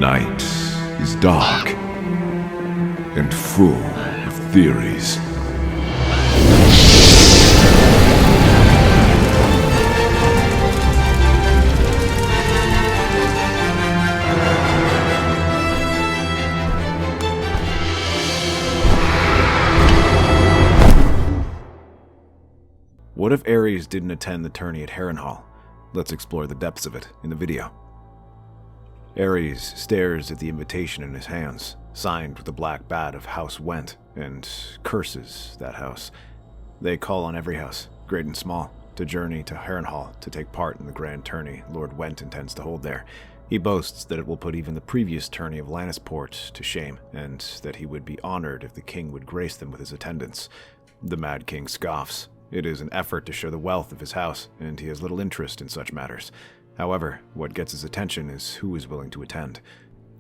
night is dark and full of theories. What if Aerys didn't attend the tourney at Harrenhal? Let's explore the depths of it in the video. Aerys stares at the invitation in his hands, signed with the black bat of House Whent, and curses that house. They call on every house, great and small, to journey to Harrenhal to take part in the grand tourney Lord Whent intends to hold there. He boasts that it will put even the previous tourney of Lannisport to shame, and that he would be honored if the king would grace them with his attendance. The Mad King scoffs. It is an effort to show the wealth of his house, and he has little interest in such matters. However, what gets his attention is who is willing to attend.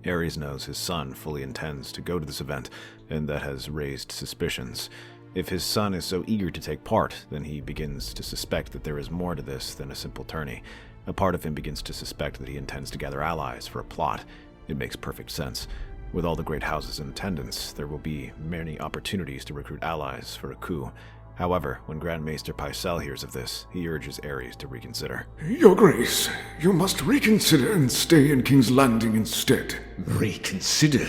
Aerys knows his son fully intends to go to this event, and that has raised suspicions. If his son is so eager to take part, then he begins to suspect that there is more to this than a simple tourney. A part of him begins to suspect that he intends to gather allies for a plot. It makes perfect sense. With all the great houses in attendance, there will be many opportunities to recruit allies for a coup. However, when Grand Maester Pycelle hears of this, he urges Aerys to reconsider. Your Grace, you must reconsider and stay in King's Landing instead. Reconsider?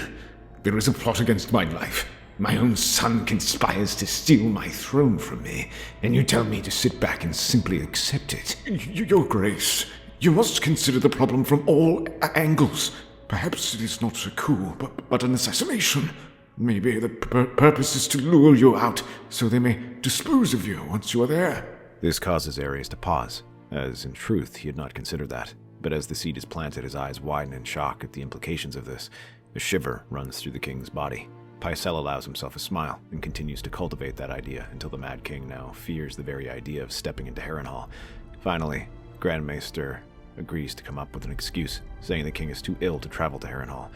There is a plot against my life. My own son conspires to steal my throne from me, and you tell me to sit back and simply accept it. Your Grace, you must consider the problem from all angles. Perhaps it is not a coup, but an assassination. Maybe the purpose is to lure you out, so they may dispose of you once you are there. This causes Aerys to pause, as in truth he had not considered that. But as the seed is planted, his eyes widen in shock at the implications of this. A shiver runs through the king's body. Pycelle allows himself a smile, and continues to cultivate that idea until the Mad King now fears the very idea of stepping into Harrenhal. Finally, Grand Maester agrees to come up with an excuse, saying the king is too ill to travel to Harrenhal.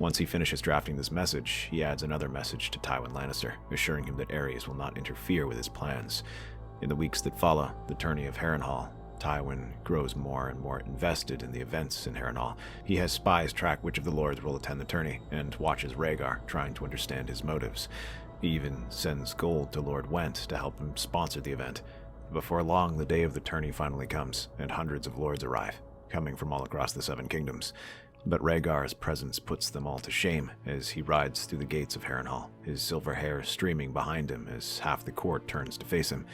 Once he finishes drafting this message, he adds another message to Tywin Lannister, assuring him that Aerys will not interfere with his plans. In the weeks that follow the tourney of Harrenhal, Tywin grows more and more invested in the events in Harrenhal. He has spies track which of the lords will attend the tourney, and watches Rhaegar, trying to understand his motives. He even sends gold to Lord Whent to help him sponsor the event. Before long, the day of the tourney finally comes, and hundreds of lords arrive, coming from all across the Seven Kingdoms. But Rhaegar's presence puts them all to shame as he rides through the gates of Harrenhal, his silver hair streaming behind him as half the court turns to face him.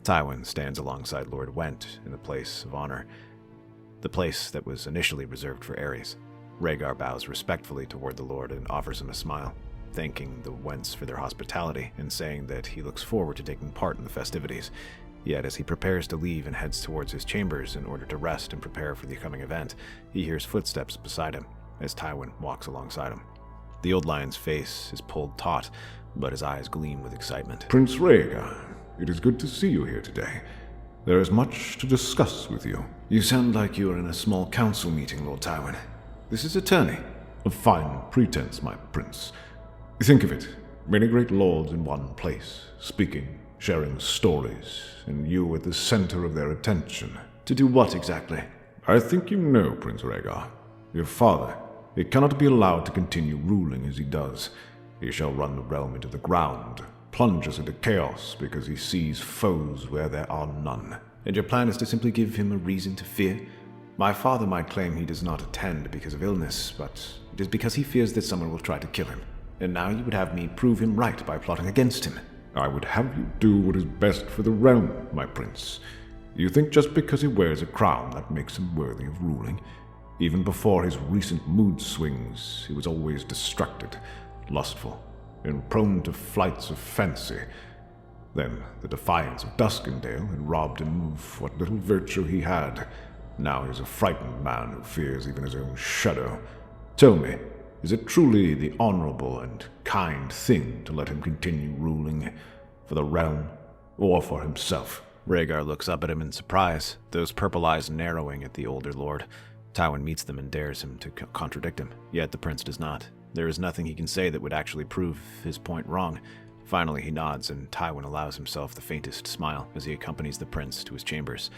Tywin stands alongside Lord Whent in the place of honor, the place that was initially reserved for Aerys. Rhaegar bows respectfully toward the lord and offers him a smile, thanking the Whents for their hospitality and saying that he looks forward to taking part in the festivities. Yet as he prepares to leave and heads towards his chambers in order to rest and prepare for the coming event, he hears footsteps beside him as Tywin walks alongside him. The old lion's face is pulled taut, but his eyes gleam with excitement. Prince Rhaegar, it is good to see you here today. There is much to discuss with you. You sound like you are in a small council meeting, Lord Tywin. This is a tourney. A fine pretense, my prince. Think of it, many great lords in one place, speaking, sharing stories, and you at the center of their attention. To do what exactly? I think you know, Prince Rhaegar. Your father, he cannot be allowed to continue ruling as he does. He shall run the realm into the ground, plunge us into chaos because he sees foes where there are none. And your plan is to simply give him a reason to fear? My father might claim he does not attend because of illness, but it is because he fears that someone will try to kill him. And now you would have me prove him right by plotting against him. I would have you do what is best for the realm, my prince. You think just because he wears a crown that makes him worthy of ruling? Even before his recent mood swings, he was always distracted, lustful, and prone to flights of fancy. Then the defiance of Duskendale had robbed him of what little virtue he had. Now he's a frightened man who fears even his own shadow. Tell me, is it truly the honorable and kind thing to let him continue ruling for the realm or for himself? Rhaegar looks up at him in surprise, those purple eyes narrowing at the older lord. Tywin meets them and dares him to contradict him, yet the prince does not. There is nothing he can say that would actually prove his point wrong. Finally he nods, and Tywin allows himself the faintest smile as he accompanies the prince to his chambers.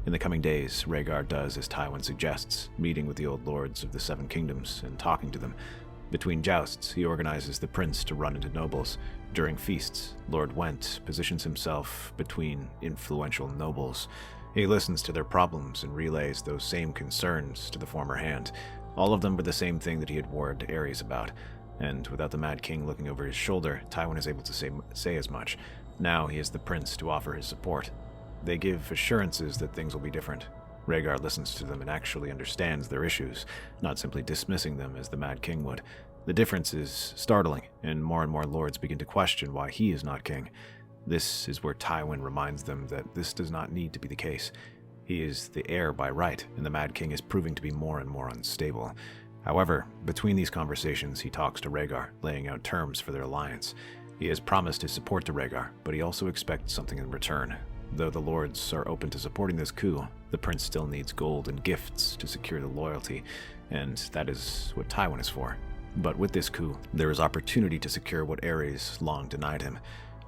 In the coming days, Rhaegar does as Tywin suggests, meeting with the old lords of the Seven Kingdoms and talking to them. Between jousts, he organizes the prince to run into nobles. During feasts, Lord Whent positions himself between influential nobles. He listens to their problems and relays those same concerns to the former hand. All of them were the same thing that he had warned Aerys about, and without the Mad King looking over his shoulder, Tywin is able to say as much. Now he is the prince to offer his support. They give assurances that things will be different. Rhaegar listens to them and actually understands their issues, not simply dismissing them as the Mad King would. The difference is startling, and more lords begin to question why he is not king. This is where Tywin reminds them that this does not need to be the case. He is the heir by right, and the Mad King is proving to be more and more unstable. However, between these conversations, he talks to Rhaegar, laying out terms for their alliance. He has promised his support to Rhaegar, but he also expects something in return. Though the lords are open to supporting this coup, the prince still needs gold and gifts to secure the loyalty, and that is what Tywin is for. But with this coup, there is opportunity to secure what Aerys long denied him,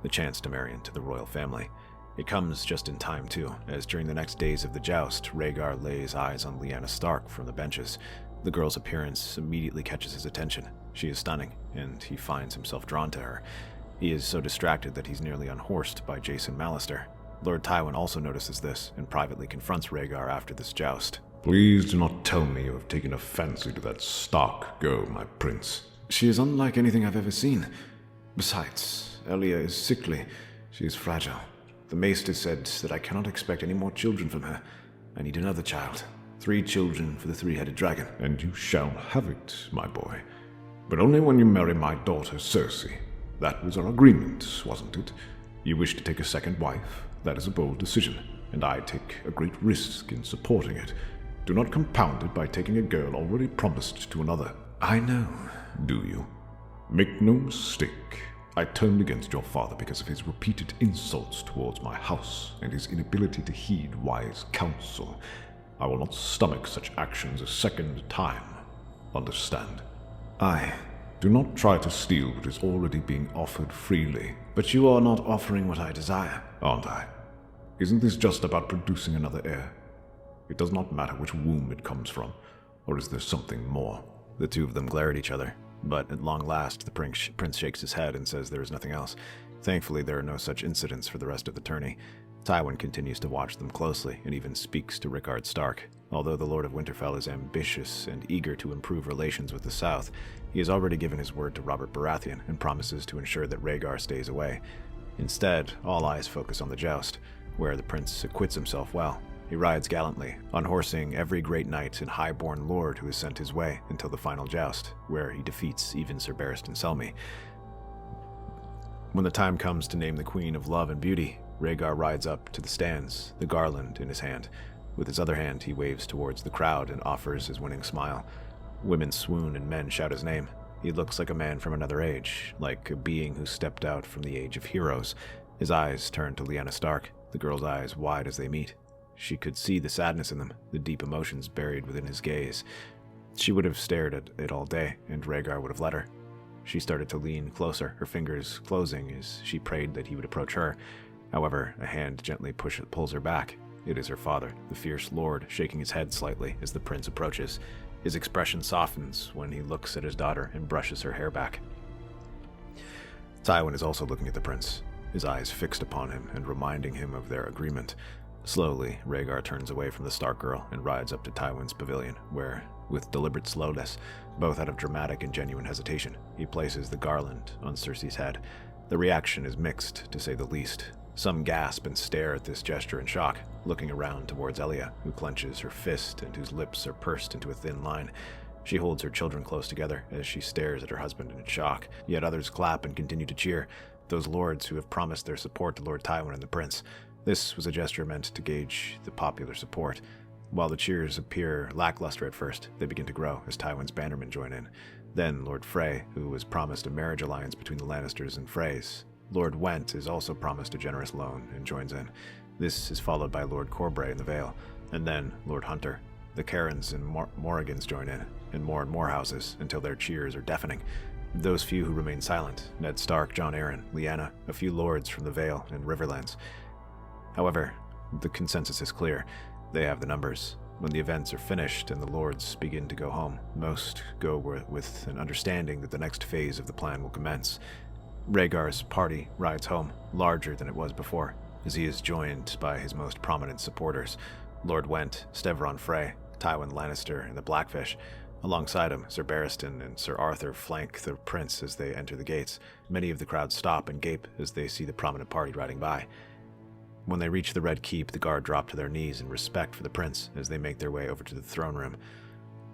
the chance to marry into the royal family. It comes just in time too, as during the next days of the joust, Rhaegar lays eyes on Lyanna Stark from the benches. The girl's appearance immediately catches his attention. She is stunning, and he finds himself drawn to her. He is so distracted that he's nearly unhorsed by Jason Mallister. Lord Tywin also notices this, and privately confronts Rhaegar after this joust. Please do not tell me you have taken a fancy to that Stark girl, my prince. She is unlike anything I've ever seen. Besides, Elia is sickly. She is fragile. The maester said that I cannot expect any more children from her. I need another child. 3 children for the 3-headed dragon. And you shall have it, my boy. But only when you marry my daughter, Cersei. That was our agreement, wasn't it? You wish to take a second wife? That is a bold decision, and I take a great risk in supporting it. Do not compound it by taking a girl already promised to another. I know. Do you? Make no mistake. I turned against your father because of his repeated insults towards my house and his inability to heed wise counsel. I will not stomach such actions a second time. Understand? Do not try to steal what is already being offered freely. But you are not offering what I desire, aren't I? Isn't this just about producing another heir? It does not matter which womb it comes from, or is there something more? The two of them glare at each other, but at long last the prince shakes his head and says there is nothing else. Thankfully, there are no such incidents for the rest of the tourney. Tywin continues to watch them closely and even speaks to Rickard Stark. Although the Lord of Winterfell is ambitious and eager to improve relations with the South, he has already given his word to Robert Baratheon and promises to ensure that Rhaegar stays away. Instead, all eyes focus on the joust, where the prince acquits himself well. He rides gallantly, unhorsing every great knight and high-born lord who is sent his way until the final joust, where he defeats even Sir Barristan Selmy. When the time comes to name the Queen of Love and Beauty, Rhaegar rides up to the stands, the garland in his hand. With his other hand, he waves towards the crowd and offers his winning smile. Women swoon and men shout his name. He looks like a man from another age, like a being who stepped out from the age of heroes. His eyes turn to Lyanna Stark, the girl's eyes wide as they meet. She could see the sadness in them, the deep emotions buried within his gaze. She would have stared at it all day, and Rhaegar would have let her. She started to lean closer, her fingers closing as she prayed that he would approach her. However, a hand gently pulls her back. It is her father, the fierce lord, shaking his head slightly as the prince approaches. His expression softens when he looks at his daughter and brushes her hair back. Tywin is also looking at the prince, his eyes fixed upon him and reminding him of their agreement. Slowly, Rhaegar turns away from the Stark girl and rides up to Tywin's pavilion, where, with deliberate slowness, both out of dramatic and genuine hesitation, he places the garland on Cersei's head. The reaction is mixed, to say the least. Some gasp and stare at this gesture in shock, looking around towards Elia, who clenches her fist and whose lips are pursed into a thin line. She holds her children close together as she stares at her husband in shock, yet others clap and continue to cheer, those lords who have promised their support to Lord Tywin and the prince. This was a gesture meant to gauge the popular support. While the cheers appear lackluster at first, they begin to grow as Tywin's bannermen join in. Then Lord Frey, who was promised a marriage alliance between the Lannisters and Freys. Lord Whent is also promised a generous loan and joins in. This is followed by Lord Corbray in the Vale, and then Lord Hunter. The Carons and Morrigans join in, and more houses, until their cheers are deafening. Those few who remain silent, Ned Stark, Jon Arryn, Lyanna, a few lords from the Vale and Riverlands. However, the consensus is clear. They have the numbers. When the events are finished and the lords begin to go home, most go with an understanding that the next phase of the plan will commence. Rhaegar's party rides home, larger than it was before, as he is joined by his most prominent supporters, Lord Whent, Steveron Frey, Tywin Lannister, and the Blackfish. Alongside him, Sir Barristan and Sir Arthur flank the prince as they enter the gates. Many of the crowd stop and gape as they see the prominent party riding by. When they reach the Red Keep, the guard drop to their knees in respect for the prince as they make their way over to the throne room.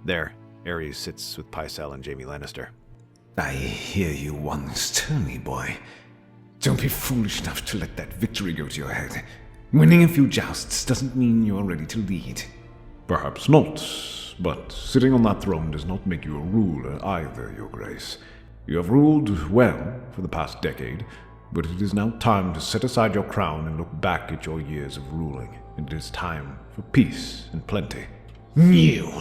There, Aerys sits with Pycelle and Jaime Lannister. I hear you once, Tourney boy. Don't be foolish enough to let that victory go to your head. Winning a few jousts doesn't mean you're ready to lead. Perhaps not, but sitting on that throne does not make you a ruler either, Your Grace. You have ruled well for the past decade, but it is now time to set aside your crown and look back at your years of ruling. It is time for peace and plenty. You!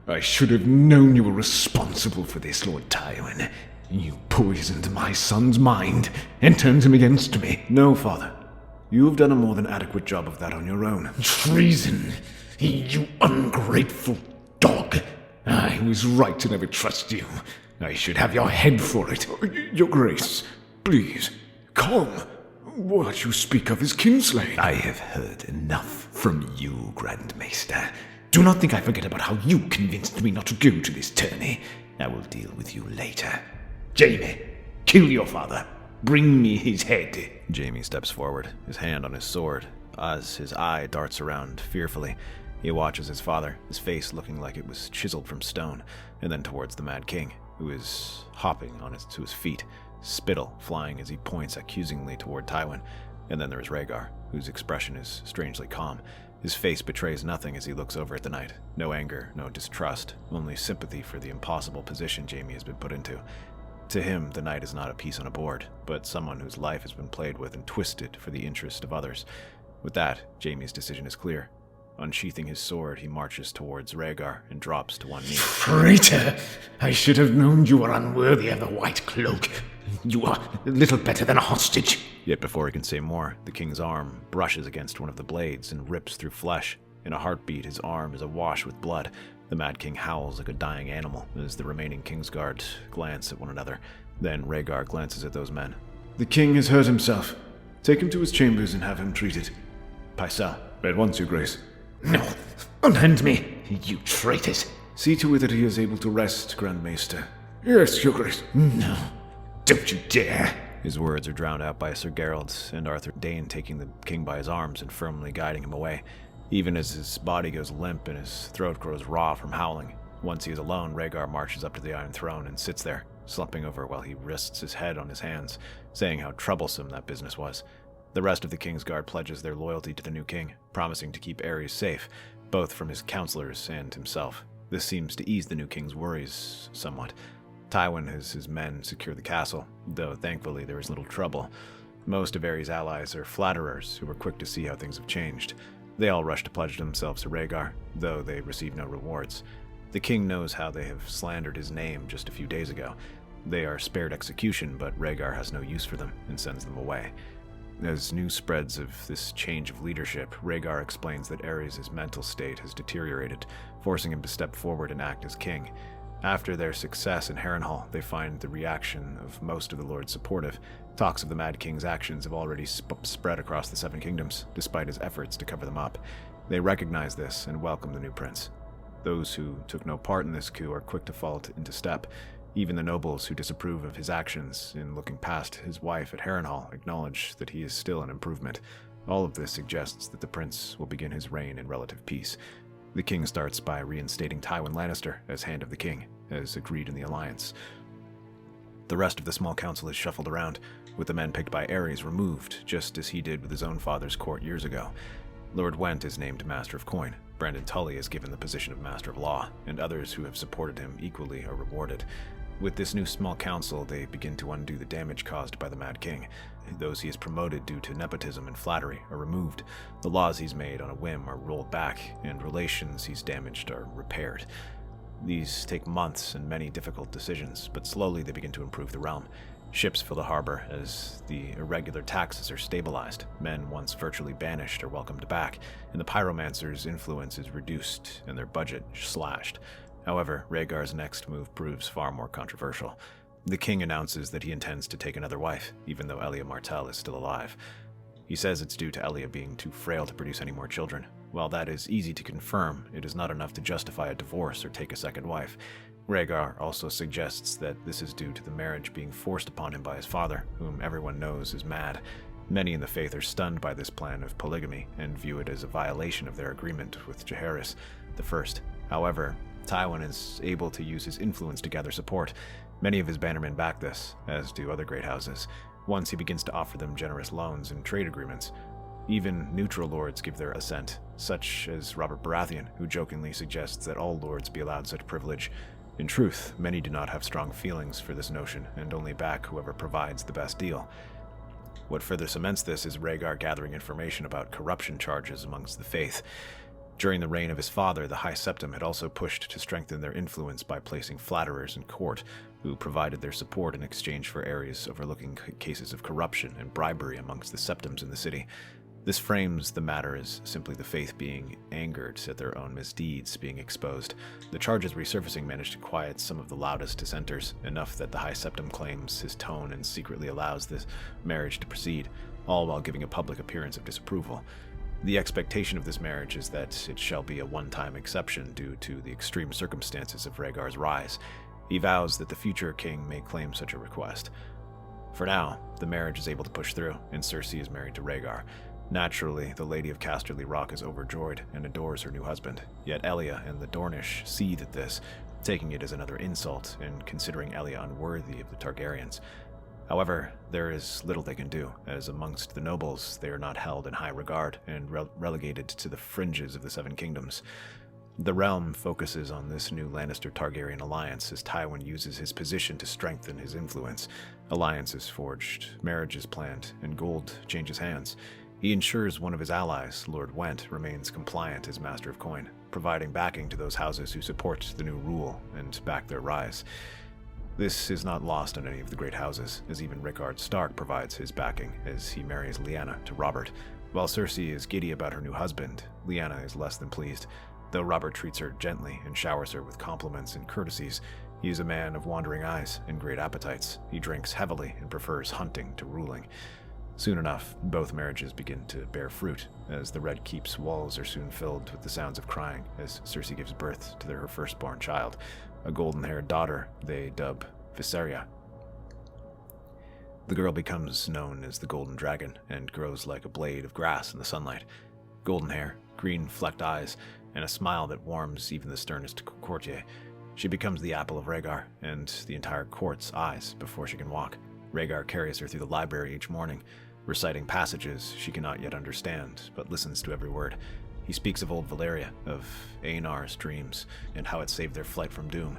I should have known you were responsible for this, Lord Tywin. You poisoned my son's mind and turned him against me. No, Father. You have done a more than adequate job of that on your own. Treason! You ungrateful dog! I was right to never trust you. I should have your head for it. Your Grace, please, calm. What you speak of is kinslain. I have heard enough from you, Grand Maester. Do not think I forget about how you convinced me not to go to this tourney. I will deal with you later. Jaime, kill your father. Bring me his head. Jaime steps forward, his hand on his sword. As his eye darts around fearfully, he watches his father, his face looking like it was chiseled from stone, and then towards the Mad King, who is hopping to his feet, spittle flying as he points accusingly toward Tywin. And then there is Rhaegar, whose expression is strangely calm. His face betrays nothing as he looks over at the knight. No anger, no distrust, only sympathy for the impossible position Jaime has been put into. To him, the knight is not a piece on a board, but someone whose life has been played with and twisted for the interest of others. With that, Jaime's decision is clear. Unsheathing his sword, he marches towards Rhaegar and drops to one knee. Traitor! I should have known you were unworthy of the White Cloak. You are little better than a hostage. Yet before he can say more, the king's arm brushes against one of the blades and rips through flesh. In a heartbeat, his arm is awash with blood. The Mad King howls like a dying animal as the remaining Kingsguard glance at one another. Then Rhaegar glances at those men. The king has hurt himself. Take him to his chambers and have him treated. Pycelle, at once, Your Grace. No, unhand me, you traitors. See to it that he is able to rest, Grand Maester. Yes, Your Grace. No, don't you dare. His words are drowned out by Sir Geralt and Arthur Dayne taking the king by his arms and firmly guiding him away. Even as his body goes limp and his throat grows raw from howling. Once he is alone, Rhaegar marches up to the Iron Throne and sits there, slumping over while he rests his head on his hands, saying how troublesome that business was. The rest of the Kingsguard pledges their loyalty to the new king, promising to keep Aerys safe, both from his counselors and himself. This seems to ease the new king's worries somewhat. Tywin has his men secure the castle, though thankfully there is little trouble. Most of Aerys' allies are flatterers who are quick to see how things have changed. They all rush to pledge themselves to Rhaegar, though they receive no rewards. The king knows how they have slandered his name just a few days ago. They are spared execution, but Rhaegar has no use for them and sends them away. As news spreads of this change of leadership, Rhaegar explains that Aerys' mental state has deteriorated, forcing him to step forward and act as king. After their success in Harrenhal, they find the reaction of most of the lords supportive. Talks of the Mad King's actions have already spread across the Seven Kingdoms, despite his efforts to cover them up. They recognize this and welcome the new prince. Those who took no part in this coup are quick to fall into step. Even the nobles who disapprove of his actions in looking past his wife at Harrenhal acknowledge that he is still an improvement. All of this suggests that the prince will begin his reign in relative peace. The king starts by reinstating Tywin Lannister as Hand of the King, as agreed in the alliance. The rest of the small council is shuffled around, with the men picked by Aerys removed, just as he did with his own father's court years ago. Lord Whent is named Master of Coin, Brandon Tully is given the position of Master of Law, and others who have supported him equally are rewarded. With this new small council, they begin to undo the damage caused by the Mad King. Those he has promoted due to nepotism and flattery are removed. The laws he's made on a whim are rolled back, and relations he's damaged are repaired. These take months and many difficult decisions, but slowly they begin to improve the realm. Ships fill the harbor as the irregular taxes are stabilized. Men once virtually banished are welcomed back, and the pyromancer's influence is reduced and their budget slashed. However, Rhaegar's next move proves far more controversial. The king announces that he intends to take another wife, even though Elia Martell is still alive. He says it's due to Elia being too frail to produce any more children. While that is easy to confirm, it is not enough to justify a divorce or take a second wife. Rhaegar also suggests that this is due to the marriage being forced upon him by his father, whom everyone knows is mad. Many in the faith are stunned by this plan of polygamy and view it as a violation of their agreement with Jaehaerys I. However, Tywin is able to use his influence to gather support. Many of his bannermen back this, as do other great houses. Once he begins to offer them generous loans and trade agreements. Even neutral lords give their assent, such as Robert Baratheon, who jokingly suggests that all lords be allowed such privilege. In truth, many do not have strong feelings for this notion, and only back whoever provides the best deal. What further cements this is Rhaegar gathering information about corruption charges amongst the faith. During the reign of his father, the High Septum had also pushed to strengthen their influence by placing flatterers in court, who provided their support in exchange for Aerys overlooking cases of corruption and bribery amongst the septums in the city. This frames the matter as simply the faith being angered at their own misdeeds being exposed. The charges resurfacing managed to quiet some of the loudest dissenters, enough that the High Septum claims his tone and secretly allows this marriage to proceed, all while giving a public appearance of disapproval. The expectation of this marriage is that it shall be a one-time exception due to the extreme circumstances of Rhaegar's rise. He vows that the future king may claim such a request. For now, the marriage is able to push through, and Cersei is married to Rhaegar. Naturally, the Lady of Casterly Rock is overjoyed and adores her new husband, yet Elia and the Dornish seethe at this, taking it as another insult and considering Elia unworthy of the Targaryens. However, there is little they can do, as amongst the nobles they are not held in high regard and relegated to the fringes of the Seven Kingdoms. The realm focuses on this new Lannister-Targaryen alliance as Tywin uses his position to strengthen his influence. Alliances forged, marriages planned, and gold changes hands. He ensures one of his allies, Lord Whent, remains compliant as Master of Coin, providing backing to those houses who support the new rule and back their rise. This is not lost on any of the great houses, as even Rickard Stark provides his backing as he marries Lyanna to Robert. While Cersei is giddy about her new husband, Lyanna is less than pleased. Though Robert treats her gently and showers her with compliments and courtesies, he is a man of wandering eyes and great appetites. He drinks heavily and prefers hunting to ruling. Soon enough, both marriages begin to bear fruit, as the Red Keep's walls are soon filled with the sounds of crying as Cersei gives birth to her firstborn child, a golden-haired daughter they dub Viseria. The girl becomes known as the Golden Dragon and grows like a blade of grass in the sunlight. Golden hair, green flecked eyes, and a smile that warms even the sternest courtier. She becomes the apple of Rhaegar and the entire court's eyes before she can walk. Rhaegar carries her through the library each morning, reciting passages she cannot yet understand, but listens to every word. He speaks of old Valyria, of Aenar's dreams, and how it saved their flight from doom.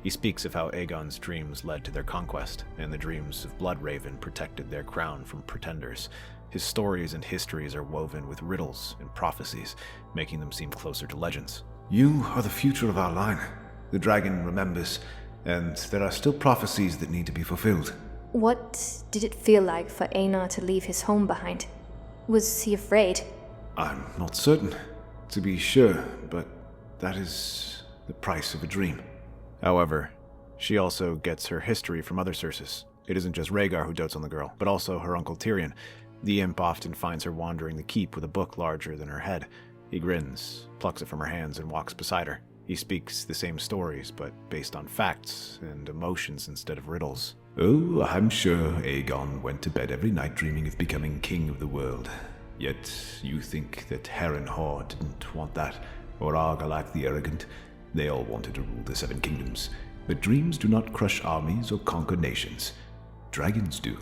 He speaks of how Aegon's dreams led to their conquest, and the dreams of Bloodraven protected their crown from pretenders. His stories and histories are woven with riddles and prophecies, making them seem closer to legends. You are the future of our line. The dragon remembers, and there are still prophecies that need to be fulfilled. What did it feel like for Aenar to leave his home behind? Was he afraid? I'm not certain, to be sure, but that is the price of a dream. However, she also gets her history from other sources. It isn't just Rhaegar who dotes on the girl, but also her uncle Tyrion. The imp often finds her wandering the keep with a book larger than her head. He grins, plucks it from her hands, and walks beside her. He speaks the same stories, but based on facts and emotions instead of riddles. Oh, I'm sure Aegon went to bed every night dreaming of becoming king of the world. Yet you think that Harrenhal didn't want that, or Argalak the Arrogant. They all wanted to rule the Seven Kingdoms. But dreams do not crush armies or conquer nations. Dragons do.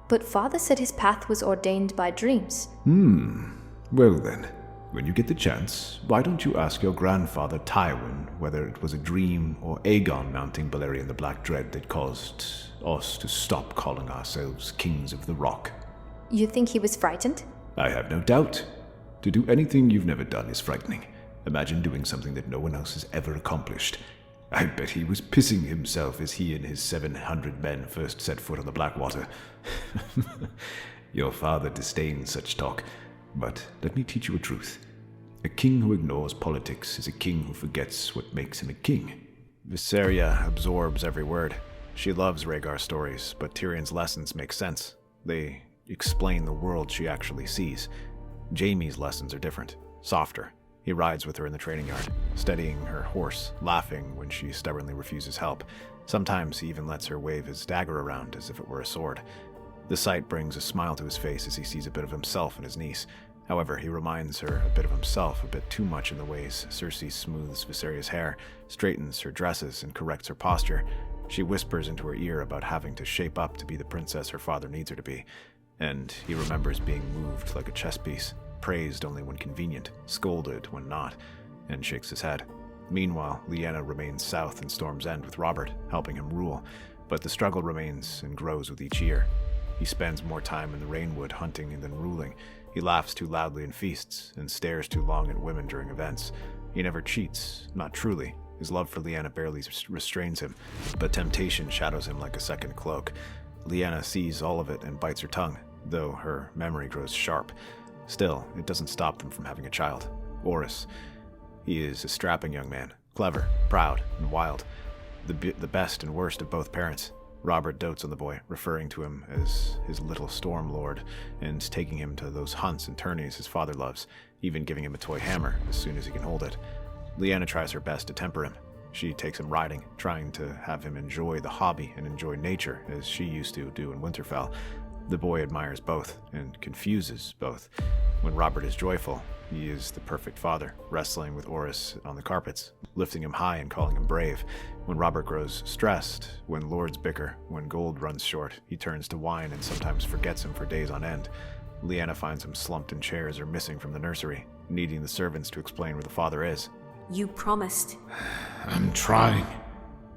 But Father said his path was ordained by dreams. Well then, when you get the chance, why don't you ask your grandfather Tywin whether it was a dream or Aegon mounting Balerion the Black Dread that caused us to stop calling ourselves Kings of the Rock? You think he was frightened? I have no doubt. To do anything you've never done is frightening. Imagine doing something that no one else has ever accomplished. I bet he was pissing himself as he and his 700 men first set foot on the Blackwater. Your father disdains such talk, but let me teach you a truth. A king who ignores politics is a king who forgets what makes him a king. Viseria absorbs every word. She loves Rhaegar's stories, but Tyrion's lessons make sense. They explain the world she actually sees. Jaime's lessons are different, softer. He rides with her in the training yard, steadying her horse, laughing when she stubbornly refuses help. Sometimes he even lets her wave his dagger around as if it were a sword. The sight brings a smile to his face as he sees a bit of himself in his niece. However, he reminds her a bit of himself a bit too much in the ways Cersei smooths Viseria's hair, straightens her dresses, and corrects her posture. She whispers into her ear about having to shape up to be the princess her father needs her to be. And he remembers being moved like a chess piece, praised only when convenient, scolded when not, and shakes his head. Meanwhile, Lyanna remains south in Storm's End with Robert, helping him rule, but the struggle remains and grows with each year. He spends more time in the Rainwood hunting than ruling. He laughs too loudly in feasts, and stares too long at women during events. He never cheats, not truly. His love for Lyanna barely restrains him, but temptation shadows him like a second cloak. Lyanna sees all of it and bites her tongue, though her memory grows sharp. Still, it doesn't stop them from having a child. Aerys. He is a strapping young man, clever, proud, and wild. The best and worst of both parents. Robert dotes on the boy, referring to him as his little storm lord, and taking him to those hunts and tourneys his father loves, even giving him a toy hammer as soon as he can hold it. Lyanna tries her best to temper him. She takes him riding, trying to have him enjoy the hobby and enjoy nature as she used to do in Winterfell. The boy admires both, and confuses both. When Robert is joyful, he is the perfect father, wrestling with Aerys on the carpets, lifting him high and calling him brave. When Robert grows stressed, when lords bicker, when gold runs short, he turns to wine and sometimes forgets him for days on end. Lyanna finds him slumped in chairs or missing from the nursery, needing the servants to explain where the father is. You promised. I'm trying.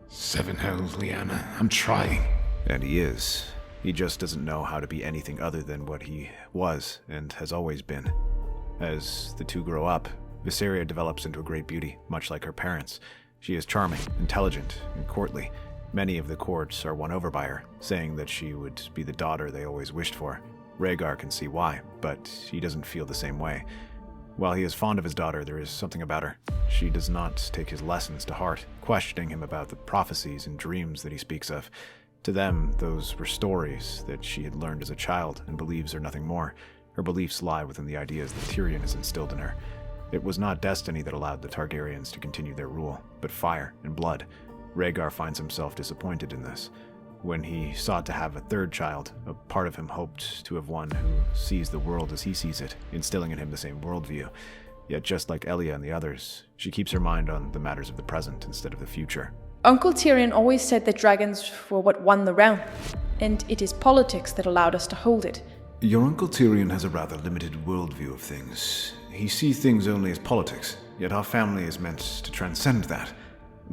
7 hells, Lyanna. I'm trying. And he is. He just doesn't know how to be anything other than what he was and has always been. As the two grow up, Viseria develops into a great beauty, much like her parents. She is charming, intelligent, and courtly. Many of the courts are won over by her, saying that she would be the daughter they always wished for. Rhaegar can see why, but he doesn't feel the same way. While he is fond of his daughter, there is something about her. She does not take his lessons to heart, questioning him about the prophecies and dreams that he speaks of. To them, those were stories that she had learned as a child and believes are nothing more. Her beliefs lie within the ideas that Tyrion has instilled in her. It was not destiny that allowed the Targaryens to continue their rule, but fire and blood. Rhaegar finds himself disappointed in this. When he sought to have a third child, a part of him hoped to have one who sees the world as he sees it, instilling in him the same worldview. Yet just like Elia and the others, she keeps her mind on the matters of the present instead of the future. Uncle Tyrion always said that dragons were what won the realm, and it is politics that allowed us to hold it. Your Uncle Tyrion has a rather limited worldview of things. He sees things only as politics, yet our family is meant to transcend that.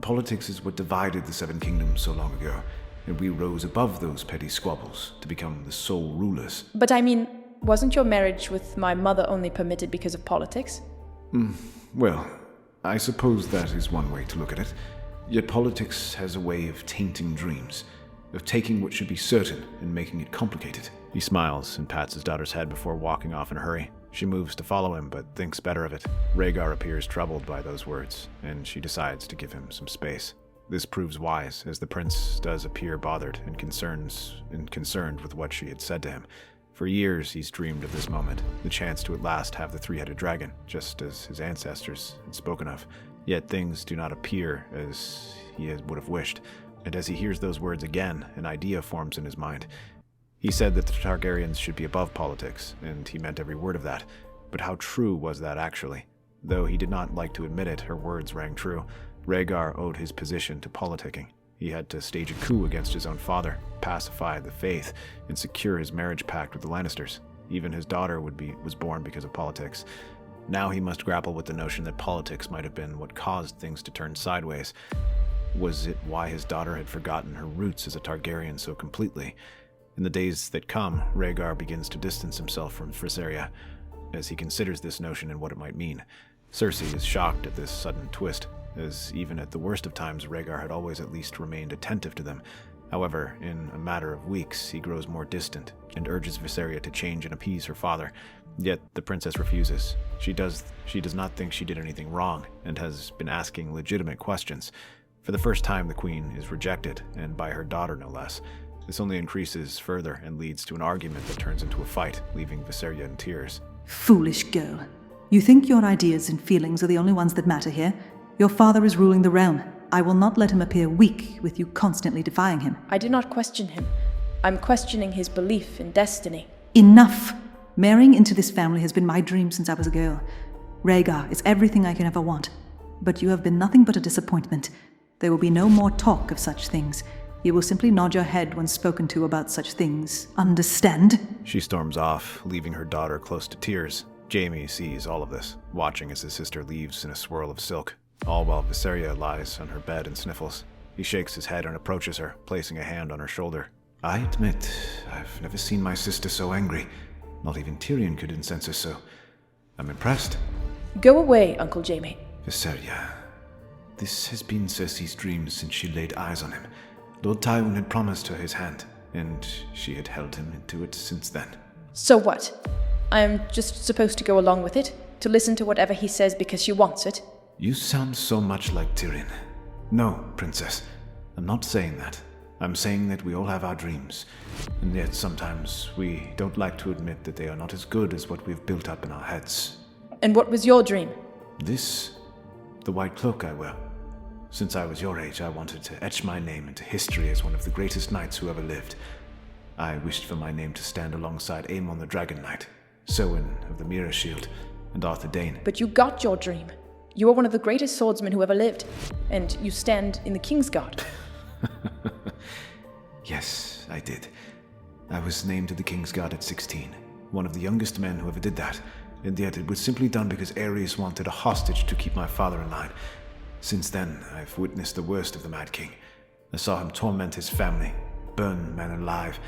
Politics is what divided the Seven Kingdoms so long ago, and we rose above those petty squabbles to become the sole rulers. But I mean, wasn't your marriage with my mother only permitted because of politics? Well, I suppose that is one way to look at it. Yet politics has a way of tainting dreams, of taking what should be certain and making it complicated. He smiles and pats his daughter's head before walking off in a hurry. She moves to follow him, but thinks better of it. Rhaegar appears troubled by those words, and she decides to give him some space. This proves wise, as the prince does appear bothered and concerned with what she had said to him. For years he's dreamed of this moment, the chance to at last have the three-headed dragon, just as his ancestors had spoken of. Yet things do not appear as he would have wished, and as he hears those words again, an idea forms in his mind. He said that the Targaryens should be above politics, and he meant every word of that. But how true was that actually? Though he did not like to admit it, her words rang true. Rhaegar owed his position to politicking. He had to stage a coup against his own father, pacify the faith, and secure his marriage pact with the Lannisters. Even his daughter was born because of politics. Now he must grapple with the notion that politics might have been what caused things to turn sideways. Was it why his daughter had forgotten her roots as a Targaryen so completely? In the days that come, Rhaegar begins to distance himself from Viseria, as he considers this notion and what it might mean. Cersei is shocked at this sudden twist. as even at the worst of times, Rhaegar had always at least remained attentive to them. However, in a matter of weeks, he grows more distant and urges Viseria to change and appease her father. Yet the princess refuses. She does not think she did anything wrong and has been asking legitimate questions. For the first time, the queen is rejected, and by her daughter no less. This only increases further and leads to an argument that turns into a fight, leaving Viseria in tears. Foolish girl. You think your ideas and feelings are the only ones that matter here? Your father is ruling the realm. I will not let him appear weak with you constantly defying him. I did not question him. I'm questioning his belief in destiny. Enough! Marrying into this family has been my dream since I was a girl. Rhaegar is everything I can ever want. But you have been nothing but a disappointment. There will be no more talk of such things. You will simply nod your head when spoken to about such things. Understand? She storms off, leaving her daughter close to tears. Jaime sees all of this, watching as his sister leaves in a swirl of silk, all while Viseria lies on her bed and sniffles. He shakes his head and approaches her, placing a hand on her shoulder. I admit, I've never seen my sister so angry. Not even Tyrion could incense her so. I'm impressed. Go away, Uncle Jaime. Viseria, this has been Cersei's dream since she laid eyes on him. Lord Tywin had promised her his hand, and she had held him into it since then. So what? I am just supposed to go along with it? To listen to whatever he says because she wants it? You sound so much like Tyrion. No, Princess, I'm not saying that. I'm saying that we all have our dreams, and yet sometimes we don't like to admit that they are not as good as what we've built up in our heads. And what was your dream? This, the white cloak I wear. Since I was your age, I wanted to etch my name into history as one of the greatest knights who ever lived. I wished for my name to stand alongside Aemon the Dragon Knight, Sowen of the Mirror Shield, and Arthur Dayne. But you got your dream. You are one of the greatest swordsmen who ever lived, and you stand in the Kingsguard. Yes, I did. I was named to the Kingsguard at 16, one of the youngest men who ever did that, and yet it was simply done because Aerys wanted a hostage to keep my father in line. Since then, I've witnessed the worst of the Mad King. I saw him torment his family, burn men alive,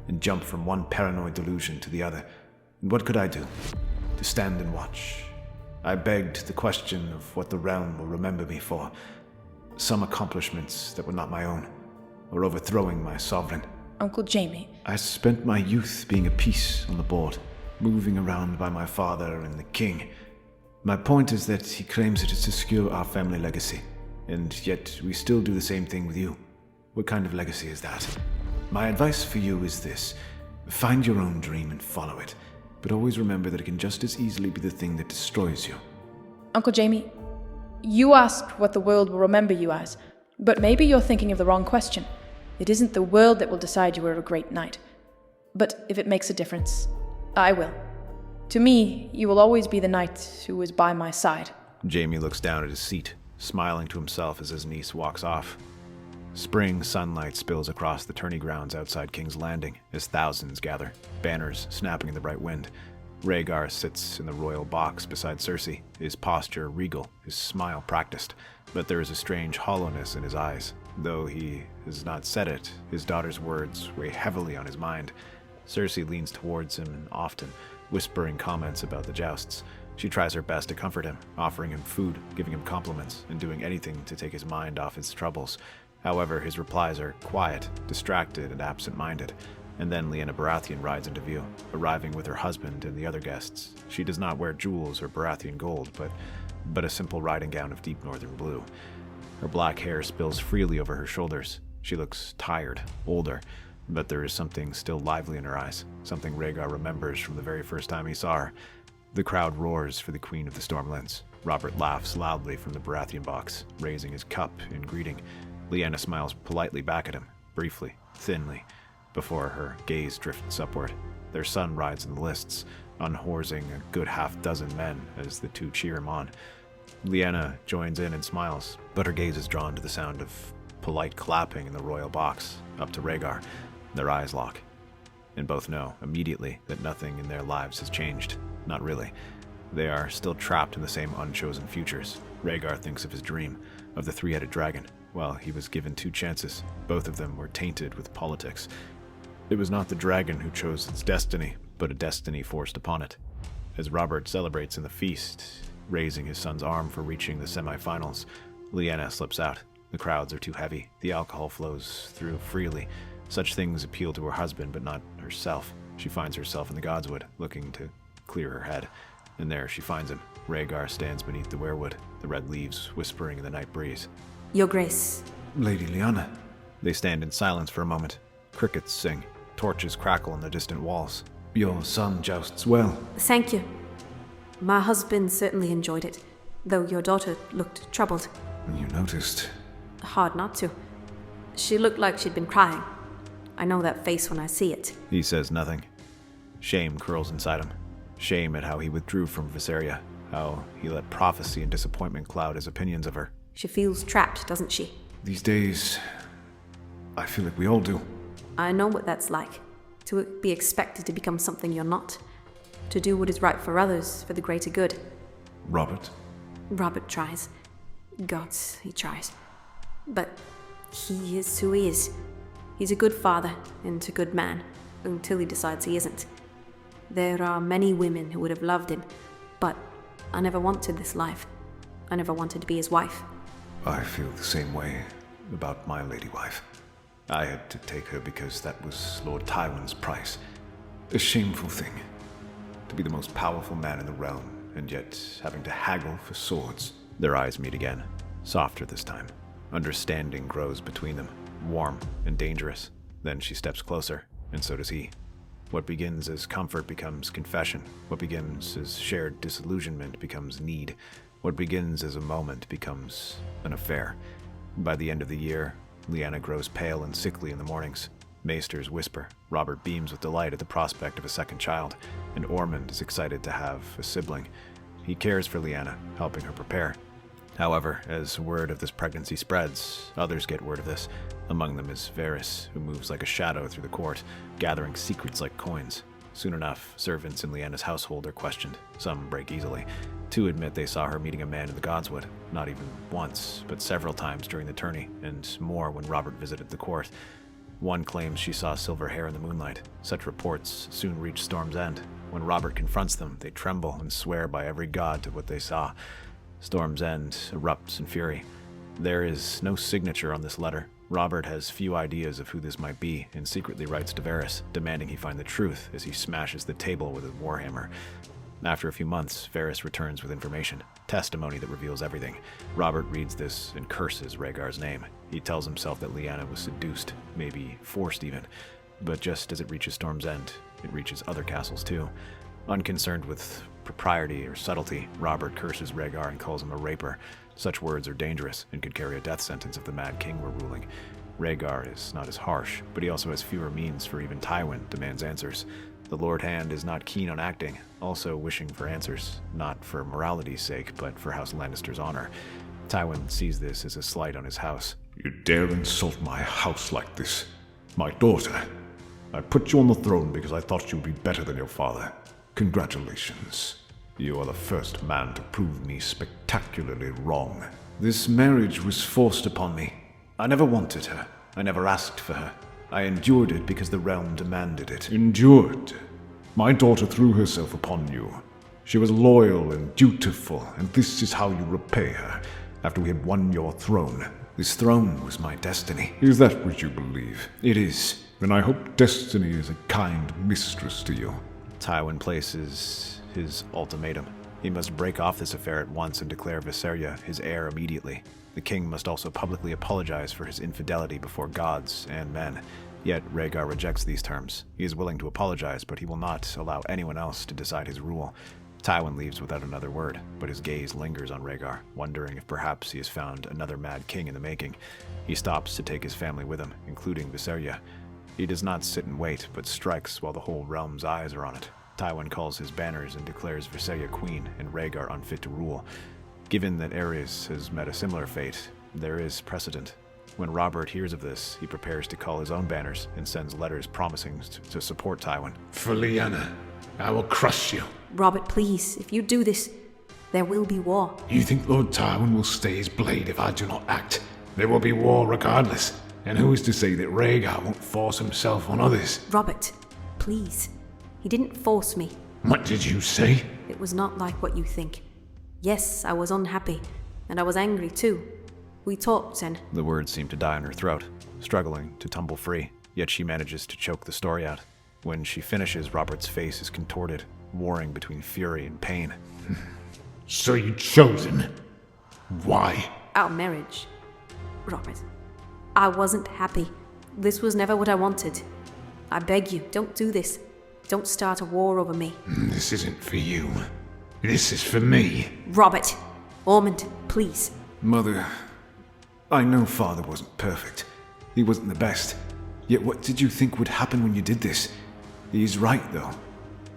and jump from one paranoid delusion to the other. And what could I do? To stand and watch. I begged the question of what the realm will remember me for. Some accomplishments that were not my own, or overthrowing my sovereign. Uncle Jaime. I spent my youth being a piece on the board, moving around by my father and the king. My point is that he claims it is to secure our family legacy, and yet we still do the same thing with you. What kind of legacy is that? My advice for you is this. Find your own dream and follow it, but always remember that it can just as easily be the thing that destroys you. Uncle Jaime, you asked what the world will remember you as, but maybe you're thinking of the wrong question. It isn't the world that will decide you are a great knight. But if it makes a difference, I will. To me, you will always be the knight who is by my side. Jaime looks down at his seat, smiling to himself as his niece walks off. Spring sunlight spills across the tourney grounds outside King's Landing as thousands gather, banners snapping in the bright wind. Rhaegar sits in the royal box beside Cersei, his posture regal, his smile practiced, but there is a strange hollowness in his eyes. Though he has not said it, his daughter's words weigh heavily on his mind. Cersei leans towards him often, whispering comments about the jousts. She tries her best to comfort him, offering him food, giving him compliments, and doing anything to take his mind off his troubles. However, his replies are quiet, distracted, and absent-minded. And then Lyanna Baratheon rides into view, arriving with her husband and the other guests. She does not wear jewels or Baratheon gold, but a simple riding gown of deep northern blue. Her black hair spills freely over her shoulders. She looks tired, older, but there is something still lively in her eyes, something Rhaegar remembers from the very first time he saw her. The crowd roars for the Queen of the Stormlands. Robert laughs loudly from the Baratheon box, raising his cup in greeting. Lyanna smiles politely back at him, briefly, thinly, before her gaze drifts upward. Their son rides in the lists, unhorsing a good half-dozen men as the two cheer him on. Lyanna joins in and smiles, but her gaze is drawn to the sound of polite clapping in the royal box, up to Rhaegar. Their eyes lock, and both know immediately that nothing in their lives has changed. Not really. They are still trapped in the same unchosen futures. Rhaegar thinks of his dream, of the three-headed dragon. Well, he was given 2 chances. Both of them were tainted with politics. It was not the dragon who chose its destiny, but a destiny forced upon it. As Robert celebrates in the feast, raising his son's arm for reaching the semifinals, Lyanna slips out. The crowds are too heavy. The alcohol flows through freely. Such things appeal to her husband, but not herself. She finds herself in the Godswood, looking to clear her head. And there she finds him. Rhaegar stands beneath the weirwood, the red leaves whispering in the night breeze. Your Grace. Lady Lyanna. They stand in silence for a moment. Crickets sing. Torches crackle on the distant walls. Your son jousts well. Thank you. My husband certainly enjoyed it, though your daughter looked troubled. You noticed. Hard not to. She looked like she'd been crying. I know that face when I see it. He says nothing. Shame curls inside him. Shame at how he withdrew from Viseria, how he let prophecy and disappointment cloud his opinions of her. She feels trapped, doesn't she? These days, I feel like we all do. I know what that's like. To be expected to become something you're not. To do what is right for others, for the greater good. Robert? Robert tries. Gods, he tries. But he is who he is. He's a good father and a good man, until he decides he isn't. There are many women who would have loved him, but I never wanted this life. I never wanted to be his wife. I feel the same way about my lady wife. I had to take her because that was Lord Tywin's price. A shameful thing. To be the most powerful man in the realm, and yet having to haggle for swords. Their eyes meet again, softer this time. Understanding grows between them, warm and dangerous. Then she steps closer, and so does he. What begins as comfort becomes confession. What begins as shared disillusionment becomes need. What begins as a moment becomes an affair. By the end of the year, Lyanna grows pale and sickly in the mornings. Maesters whisper. Robert beams with delight at the prospect of a second child, and Ormond is excited to have a sibling. He cares for Lyanna, helping her prepare. However, as word of this pregnancy spreads, others get word of this. Among them is Aerys, who moves like a shadow through the court, gathering secrets like coins. Soon enough, servants in Lyanna's household are questioned. Some break easily. Two admit they saw her meeting a man in the Godswood, not even once, but several times during the tourney, and more when Robert visited the court. One claims she saw silver hair in the moonlight. Such reports soon reach Storm's End. When Robert confronts them, they tremble and swear by every god to what they saw. Storm's End erupts in fury. There is no signature on this letter. Robert has few ideas of who this might be, and secretly writes to Aerys, demanding he find the truth as he smashes the table with his warhammer. After a few months, Aerys returns with information, testimony that reveals everything. Robert reads this and curses Rhaegar's name. He tells himself that Lyanna was seduced, maybe forced even. But just as it reaches Storm's End, it reaches other castles too. Unconcerned with propriety or subtlety, Robert curses Rhaegar and calls him a raper. Such words are dangerous and could carry a death sentence if the Mad King were ruling. Rhaegar is not as harsh, but he also has fewer means, for even Tywin demands answers. The Lord Hand is not keen on acting, also wishing for answers, not for morality's sake, but for House Lannister's honor. Tywin sees this as a slight on his house. You dare insult my house like this? My daughter? I put you on the throne because I thought you would be better than your father. Congratulations. You are the first man to prove me spectacularly wrong. This marriage was forced upon me. I never wanted her. I never asked for her. I endured it because the realm demanded it. Endured? My daughter threw herself upon you. She was loyal and dutiful, and this is how you repay her, after we had won your throne. This throne was my destiny. Is that what you believe? It is. Then I hope destiny is a kind mistress to you. Tywin places his ultimatum. He must break off this affair at once and declare Viseria his heir immediately. The king must also publicly apologize for his infidelity before gods and men. Yet Rhaegar rejects these terms. He is willing to apologize, but he will not allow anyone else to decide his rule. Tywin leaves without another word, but his gaze lingers on Rhaegar, wondering if perhaps he has found another Mad King in the making. He stops to take his family with him, including Viseria. He does not sit and wait, but strikes while the whole realm's eyes are on it. Tywin calls his banners and declares Viseria queen and Rhaegar unfit to rule. Given that Aerys has met a similar fate, there is precedent. When Robert hears of this, he prepares to call his own banners and sends letters promising to support Tywin. For Lyanna, I will crush you. Robert, please, if you do this, there will be war. You think Lord Tywin will stay his blade if I do not act? There will be war regardless. And who is to say that Rhaegar won't force himself on others? Robert, please. He didn't force me. What did you say? It was not like what you think. Yes, I was unhappy, and I was angry too. We talked and... The words seem to die in her throat, struggling to tumble free, yet she manages to choke the story out. When she finishes, Robert's face is contorted, warring between fury and pain. So you'd chosen? Why? Our marriage. Robert, I wasn't happy. This was never what I wanted. I beg you, don't do this. Don't start a war over me. This isn't for you. This is for me. Robert! Ormond, please. Mother, I know Father wasn't perfect. He wasn't the best. Yet what did you think would happen when you did this? He's right, though.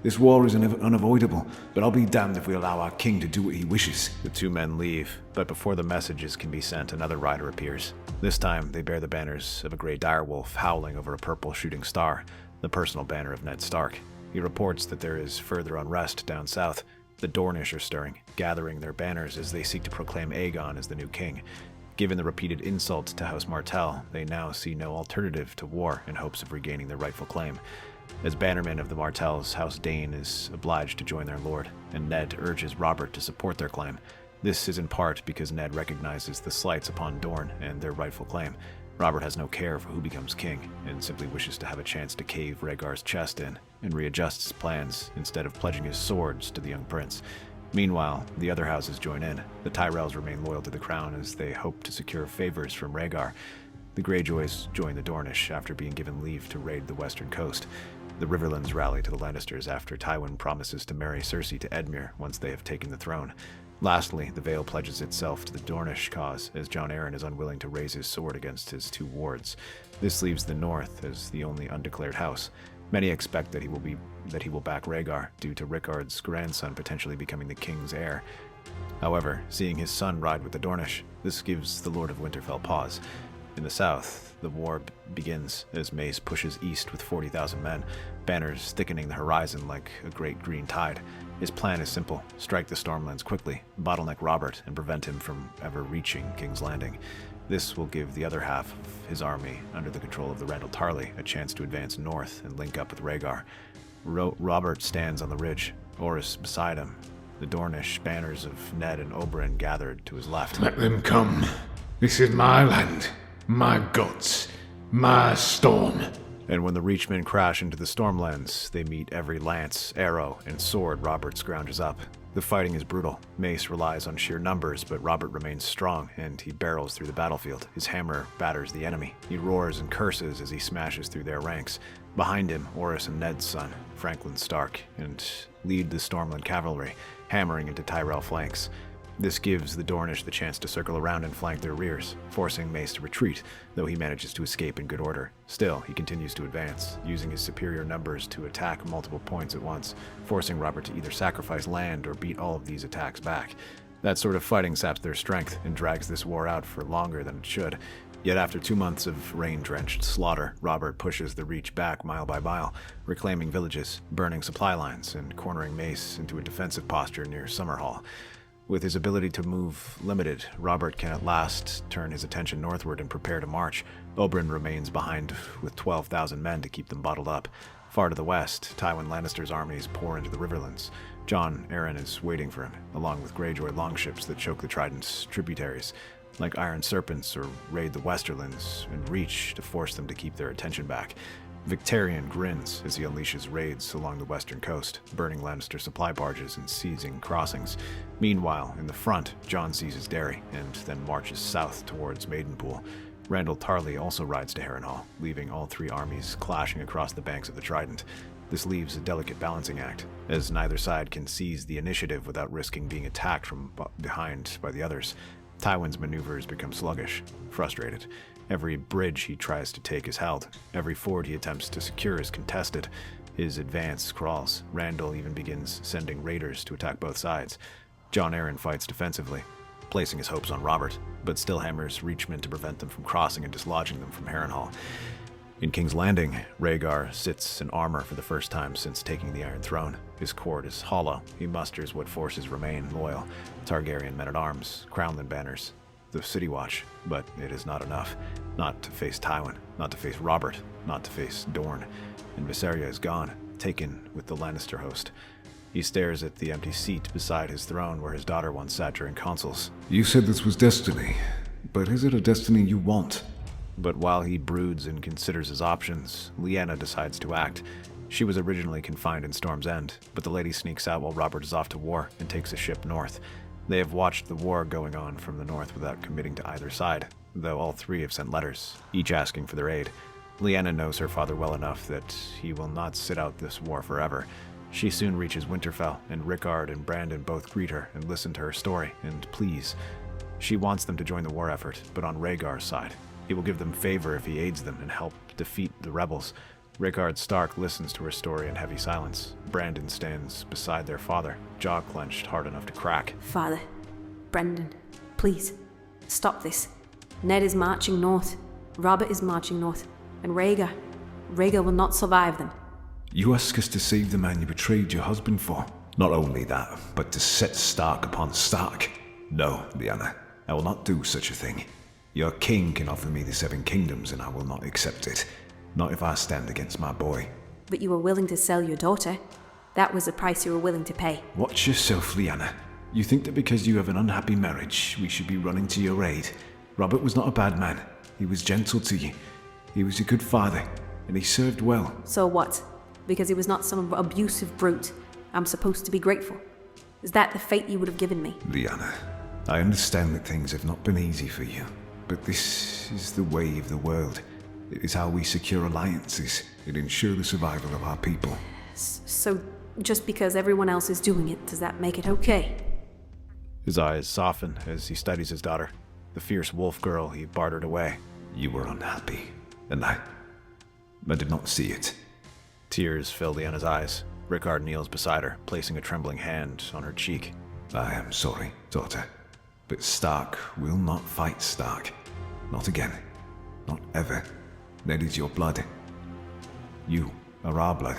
This war is unavoidable, but I'll be damned if we allow our king to do what he wishes. The two men leave, but before the messages can be sent, another rider appears. This time, they bear the banners of a grey direwolf howling over a purple shooting star, the personal banner of Ned Stark. He reports that there is further unrest down south. The Dornish are stirring, gathering their banners as they seek to proclaim Aegon as the new king. Given the repeated insults to House Martell, they now see no alternative to war in hopes of regaining their rightful claim. As bannerman of the Martells, House Dane is obliged to join their lord, and Ned urges Robert to support their claim. This is in part because Ned recognizes the slights upon Dorne and their rightful claim. Robert has no care for who becomes king, and simply wishes to have a chance to cave Rhaegar's chest in, and readjusts his plans instead of pledging his swords to the young prince. Meanwhile, the other houses join in. The Tyrells remain loyal to the crown as they hope to secure favors from Rhaegar. The Greyjoys join the Dornish after being given leave to raid the western coast. The Riverlands rally to the Lannisters after Tywin promises to marry Cersei to Edmure once they have taken the throne. Lastly, the Vale pledges itself to the Dornish cause as Jon Arryn is unwilling to raise his sword against his two wards. This leaves the North as the only undeclared house. Many expect that he will back Rhaegar due to Rickard's grandson potentially becoming the king's heir. However, seeing his son ride with the Dornish, this gives the Lord of Winterfell pause. In the south, the war begins as Mace pushes east with 40,000 men, banners thickening the horizon like a great green tide. His plan is simple: strike the Stormlands quickly, bottleneck Robert, and prevent him from ever reaching King's Landing. This will give the other half of his army, under the control of the Randyll Tarly, a chance to advance north and link up with Rhaegar. Robert stands on the ridge, Aerys beside him, the Dornish banners of Ned and Oberyn gathered to his left. Let them come. This is my land, my gods, my storm. And when the Reachmen crash into the Stormlands, they meet every lance, arrow, and sword Robert scrounges up. The fighting is brutal. Mace relies on sheer numbers, but Robert remains strong, and he barrels through the battlefield. His hammer batters the enemy. He roars and curses as he smashes through their ranks. Behind him, Aerys and Ned's son, Franklin Stark, and lead the Stormland cavalry, hammering into Tyrell flanks. This gives the Dornish the chance to circle around and flank their rears, forcing Mace to retreat, though he manages to escape in good order. Still, he continues to advance, using his superior numbers to attack multiple points at once, forcing Robert to either sacrifice land or beat all of these attacks back. That sort of fighting saps their strength and drags this war out for longer than it should. Yet after 2 months of rain-drenched slaughter, Robert pushes the Reach back mile by mile, reclaiming villages, burning supply lines, and cornering Mace into a defensive posture near Summerhall. With his ability to move limited, Robert can at last turn his attention northward and prepare to march. Oberyn remains behind with 12,000 men to keep them bottled up. Far to the west, Tywin Lannister's armies pour into the Riverlands. Jon Arryn is waiting for him, along with Greyjoy longships that choke the Trident's tributaries, like iron serpents, or raid the Westerlands and reach to force them to keep their attention back. Victarion grins as he unleashes raids along the western coast, burning Lannister supply barges and seizing crossings. Meanwhile, in the front, Jon seizes Derry and then marches south towards Maidenpool. Randyll Tarly also rides to Harrenhal, leaving all three armies clashing across the banks of the Trident. This leaves a delicate balancing act, as neither side can seize the initiative without risking being attacked from behind by the others. Tywin's maneuvers become sluggish, frustrated. Every bridge he tries to take is held. Every ford he attempts to secure is contested. His advance crawls. Randyll even begins sending raiders to attack both sides. Jon Arryn fights defensively, placing his hopes on Robert, but still hammers Reachmen to prevent them from crossing and dislodging them from Harrenhal. In King's Landing, Rhaegar sits in armor for the first time since taking the Iron Throne. His court is hollow. He musters what forces remain loyal: Targaryen men-at-arms, Crownland banners, the City Watch, but it is not enough. Not to face Tywin, not to face Robert, not to face Dorne. And Viseria is gone, taken with the Lannister host. He stares at the empty seat beside his throne where his daughter once sat during consuls. You said this was destiny. but is it a destiny you want? But while he broods and considers his options, Lyanna decides to act. She was originally confined in Storm's End, but the lady sneaks out while Robert is off to war and takes a ship north. They have watched the war going on from the north without committing to either side, though all three have sent letters, each asking for their aid. Lyanna knows her father well enough that he will not sit out this war forever. She soon reaches Winterfell, and Rhaegar and Brandon both greet her and listen to her story and pleas. She wants them to join the war effort, but on Rhaegar's side. He will give them favor if he aids them and help defeat the rebels. Rhaegar Stark listens to her story in heavy silence. Brandon stands beside their father, jaw clenched hard enough to crack. Father, Brendan, please, stop this. Ned is marching north. Robert is marching north. And Rhaegar will not survive them. You ask us to save the man you betrayed your husband for. Not only that, but to set Stark upon Stark. No, Lyanna, I will not do such a thing. Your king can offer me the 7 kingdoms and I will not accept it. Not if I stand against my boy. But you were willing to sell your daughter. That was the price you were willing to pay. Watch yourself, Lyanna. You think that because you have an unhappy marriage, we should be running to your aid. Robert was not a bad man. He was gentle to you. He was a good father, and he served well. So what? Because he was not some abusive brute, I'm supposed to be grateful? Is that the fate you would have given me? Lyanna, I understand that things have not been easy for you, but this is the way of the world. It is how we secure alliances and ensure the survival of our people. So, just because everyone else is doing it, does that make it okay? His eyes soften as he studies his daughter, the fierce wolf girl he bartered away. You were unhappy, and I did not see it. Tears fill Lyanna's eyes. Rhaegar kneels beside her, placing a trembling hand on her cheek. I am sorry, daughter, but Stark will not fight Stark. Not again. Not ever. Ned is your blood. You are our blood.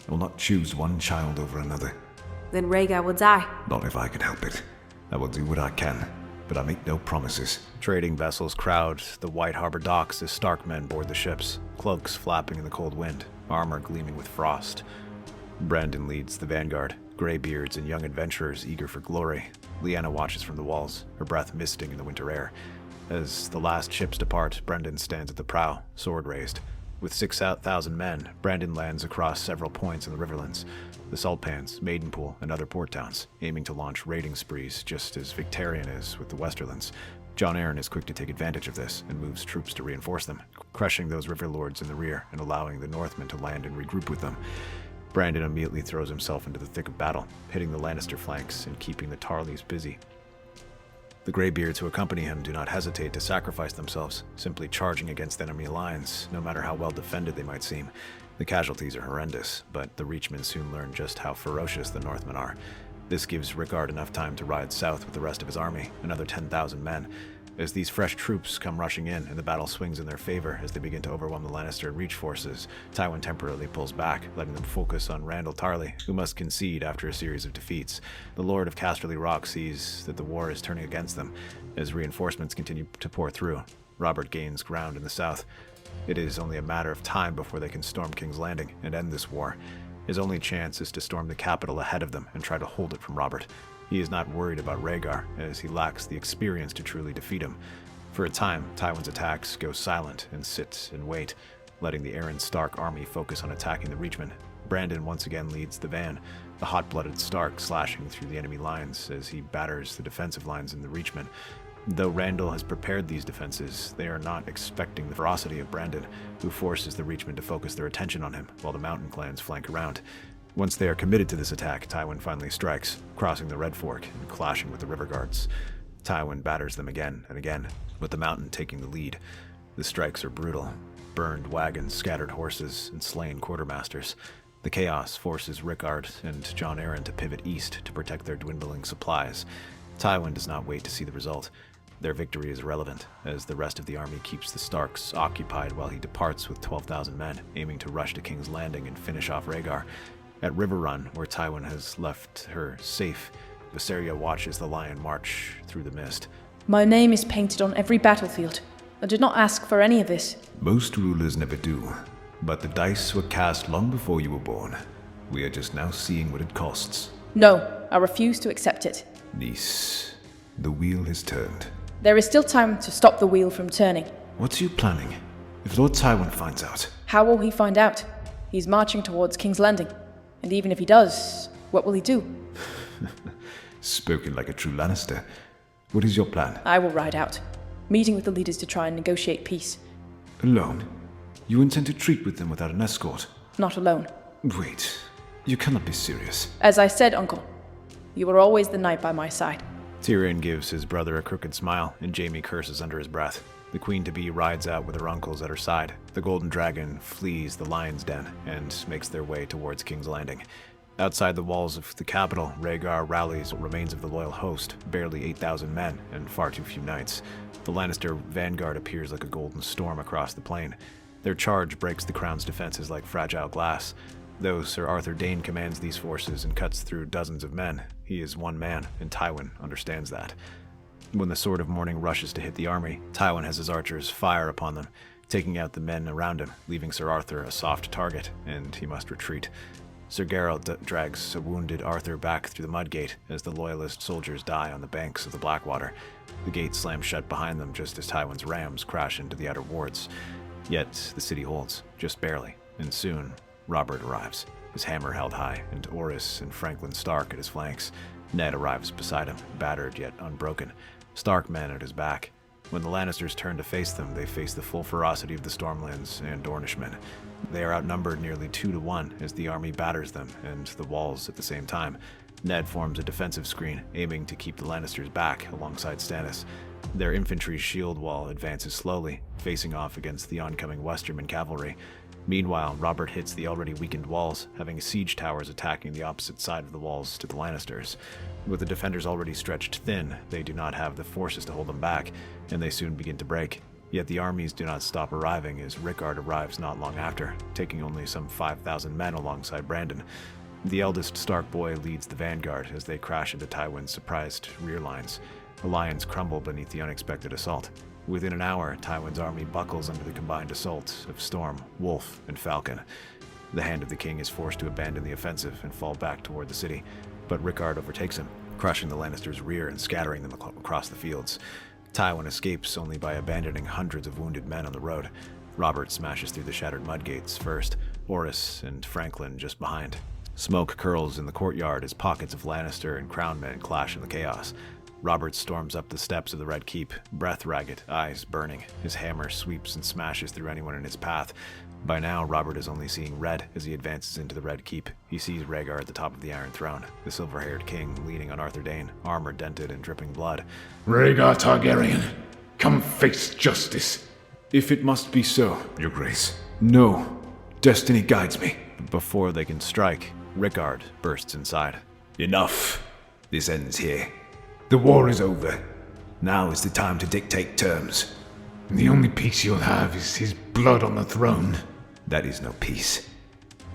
I will not choose one child over another. Then Rhaegar will die. Not if I can help it. I will do what I can, but I make no promises. Trading vessels crowd the White Harbor docks as Stark men board the ships, cloaks flapping in the cold wind, armor gleaming with frost. Brandon leads the vanguard, graybeards and young adventurers eager for glory. Lyanna watches from the walls, her breath misting in the winter air. As the last ships depart, Brandon stands at the prow, sword raised. With 6,000 men, Brandon lands across several points in the Riverlands, the Saltpans, Maidenpool, and other port towns, aiming to launch raiding sprees just as Victarion is with the Westerlands. Jon Arryn is quick to take advantage of this and moves troops to reinforce them, crushing those river lords in the rear and allowing the Northmen to land and regroup with them. Brandon immediately throws himself into the thick of battle, hitting the Lannister flanks and keeping the Tarleys busy. The Greybeards who accompany him do not hesitate to sacrifice themselves, simply charging against enemy lines, no matter how well defended they might seem. The casualties are horrendous, but the Reachmen soon learn just how ferocious the Northmen are. This gives Rhaegar enough time to ride south with the rest of his army, another 10,000 men. As these fresh troops come rushing in and the battle swings in their favor as they begin to overwhelm the Lannister and Reach forces, Tywin temporarily pulls back, letting them focus on Randyll Tarly, who must concede after a series of defeats. The Lord of Casterly Rock sees that the war is turning against them as reinforcements continue to pour through. Robert gains ground in the south. It is only a matter of time before they can storm King's Landing and end this war. His only chance is to storm the capital ahead of them and try to hold it from Robert. He is not worried about Rhaegar, as he lacks the experience to truly defeat him. For a time, Tywin's attacks go silent and sit and wait, letting the Arryn Stark army focus on attacking the Reachmen. Brandon once again leads the van, the hot-blooded Stark slashing through the enemy lines as he batters the defensive lines in the Reachmen. Though Randyll has prepared these defenses, they are not expecting the ferocity of Brandon, who forces the Reachmen to focus their attention on him while the mountain clans flank around. Once they are committed to this attack, Tywin finally strikes, crossing the Red Fork and clashing with the river guards. Tywin batters them again and again, with the mountain taking the lead. The strikes are brutal. Burned wagons, scattered horses, and slain quartermasters. The chaos forces Rhaegar and Jon Arryn to pivot east to protect their dwindling supplies. Tywin does not wait to see the result. Their victory is irrelevant, as the rest of the army keeps the Starks occupied while he departs with 12,000 men, aiming to rush to King's Landing and finish off Rhaegar. At River Run, where Tywin has left her safe, Viserion watches the lion march through the mist. My name is painted on every battlefield. I did not ask for any of this. Most rulers never do, but the dice were cast long before you were born. We are just now seeing what it costs. No, I refuse to accept it. Niece, the wheel has turned. There is still time to stop the wheel from turning. What are you planning? If Lord Tywin finds out... How will he find out? He's marching towards King's Landing. And even if he does, what will he do? Spoken like a true Lannister. What is your plan? I will ride out, meeting with the leaders to try and negotiate peace. Alone? You intend to treat with them without an escort? Not alone. Wait, you cannot be serious. As I said, Uncle, you were always the knight by my side. Tyrion gives his brother a crooked smile, and Jaime curses under his breath. The queen-to-be rides out with her uncles at her side. The golden dragon flees the lion's den and makes their way towards King's Landing. Outside the walls of the capital, Rhaegar rallies what remains of the loyal host, barely 8,000 men and far too few knights. The Lannister vanguard appears like a golden storm across the plain. Their charge breaks the crown's defenses like fragile glass. Though Sir Arthur Dayne commands these forces and cuts through dozens of men, he is one man, and Tywin understands that. When the Sword of Morning rushes to hit the army, Tywin has his archers fire upon them, taking out the men around him, leaving Sir Arthur a soft target, and he must retreat. Sir Geralt drags a wounded Arthur back through the Mudgate as the loyalist soldiers die on the banks of the Blackwater. The gate slams shut behind them just as Tywin's rams crash into the outer wards. Yet the city holds, just barely, and soon Robert arrives, his hammer held high, and Aerys and Franklin Stark at his flanks. Ned arrives beside him, battered yet unbroken, Stark men at his back. When the Lannisters turn to face them, they face the full ferocity of the Stormlands and Dornishmen. They are outnumbered nearly 2-1 as the army batters them and the walls at the same time. Ned forms a defensive screen, aiming to keep the Lannisters back alongside Stannis. Their infantry shield wall advances slowly, facing off against the oncoming Westerman cavalry. Meanwhile, Robert hits the already weakened walls, having siege towers attacking the opposite side of the walls to the Lannisters. With the defenders already stretched thin, they do not have the forces to hold them back, and they soon begin to break. Yet the armies do not stop arriving as Rickard arrives not long after, taking only some 5,000 men alongside Brandon. The eldest Stark boy leads the vanguard as they crash into Tywin's surprised rear lines. The lions crumble beneath the unexpected assault. Within an hour, Tywin's army buckles under the combined assault of Storm, Wolf, and Falcon. The Hand of the King is forced to abandon the offensive and fall back toward the city, but Rickard overtakes him, crushing the Lannisters' rear and scattering them across the fields. Tywin escapes only by abandoning hundreds of wounded men on the road. Robert smashes through the shattered mudgates first, Aerys and Franklin just behind. Smoke curls in the courtyard as pockets of Lannister and Crown men clash in the chaos. Robert storms up the steps of the Red Keep, breath ragged, eyes burning. His hammer sweeps and smashes through anyone in his path. By now, Robert is only seeing red as he advances into the Red Keep. He sees Rhaegar at the top of the Iron Throne, the silver-haired king leaning on Arthur Dayne, armor dented and dripping blood. Rhaegar Targaryen, come face justice. If it must be so, Your Grace. No, destiny guides me. Before they can strike, Rickard bursts inside. Enough. This ends here. The war is over. Now is the time to dictate terms. The only peace you'll have is his blood on the throne. That is no peace.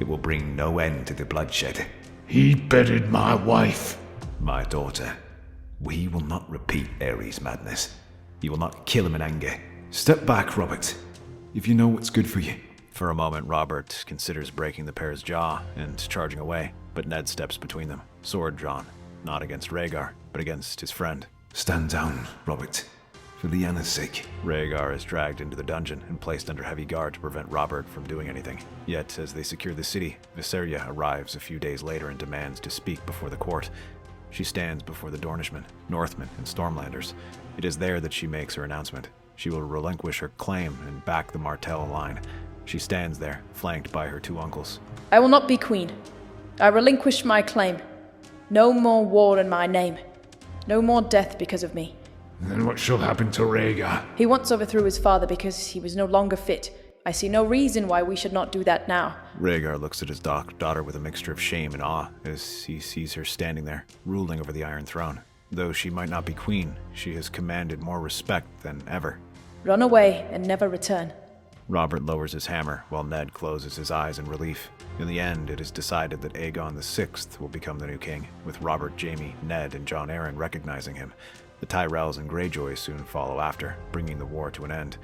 It will bring no end to the bloodshed. He bedded my wife. My daughter. We will not repeat Aerys' madness. You will not kill him in anger. Step back, Robert, if you know what's good for you. For a moment, Robert considers breaking the pair's jaw and charging away, but Ned steps between them, sword drawn, not against Rhaegar, but against his friend. Stand down, Robert. For Lyanna's sake. Rhaegar is dragged into the dungeon and placed under heavy guard to prevent Robert from doing anything. Yet, as they secure the city, Viseria arrives a few days later and demands to speak before the court. She stands before the Dornishmen, Northmen, and Stormlanders. It is there that she makes her announcement. She will relinquish her claim and back the Martell line. She stands there, flanked by her two uncles. I will not be queen. I relinquish my claim. No more war in my name. No more death because of me. Then what shall happen to Rhaegar? He once overthrew his father because he was no longer fit. I see no reason why we should not do that now. Rhaegar looks at his daughter with a mixture of shame and awe as he sees her standing there, ruling over the Iron Throne. Though she might not be queen, she has commanded more respect than ever. Run away and never return. Robert lowers his hammer while Ned closes his eyes in relief. In the end, it is decided that Aegon VI will become the new king, with Robert, Jaime, Ned, and Jon Arryn recognizing him. The Tyrells and Greyjoys soon follow after, bringing the war to an end.